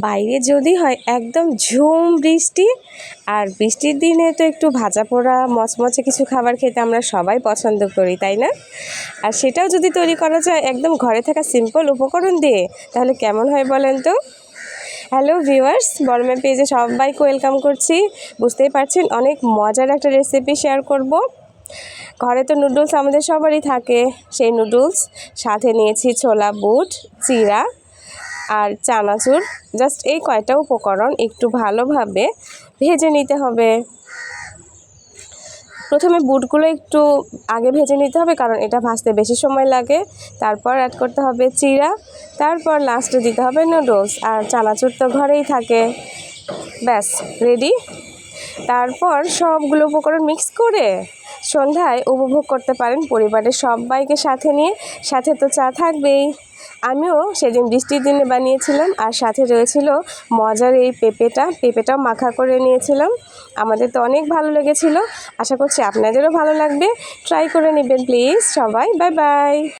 বাইরে যদি হয় একদম ঝুম বৃষ্টি, আর বৃষ্টির দিনে তো একটু ভাজা পোড়া মচমচে কিছু খাবার খেতে আমরা সবাই পছন্দ করি, তাই না? আর সেটাও যদি তৈরি করা যায় একদম ঘরে থাকা সিম্পল উপকরণ দিয়ে, তাহলে কেমন হয় বলেন তো? হ্যালো ভিউয়ার্স, বড়মা পেজে সবাইকে ওয়েলকাম করছি। বুঝতেই পারছেন অনেক মজার একটা রেসিপি শেয়ার করব। ঘরে তো নুডলস আমাদের সবারই থাকে, সেই নুডলস সাথে নিয়েছি ছোলা বুট, চিড়া আর চানাচুর। জাস্ট এই কয়টা উপকরণ একটু ভালোভাবে ভেজে নিতে হবে। প্রথমে বুটগুলো একটু আগে ভেজে নিতে হবে, কারণ এটা ভাজতে বেশি সময় লাগে। তারপর অ্যাড করতে হবে চিড়া, তারপর লাস্টে দিতে হবে নুডলস, আর চানাচুর তো ঘরেই থাকে। ব্যাস রেডি। তারপর সবগুলো উপকরণ মিক্স করে সন্ধ্যায় উপভোগ করতে পারেন পরিবারের সবাইকে সাথে নিয়ে। সাথে তো চা থাকবেই। আমিও সেদিন বৃষ্টির দিনে বানিয়েছিলাম, আর সাথে রয়েছিল মজার এই পেঁপেটাও মাখা করে নিয়েছিলাম। আমাদের তো অনেক ভালো লেগেছিল। আশা করছি আপনাদেরও ভালো লাগবে। ট্রাই করে নেবেন প্লিজ সবাই। Bye bye.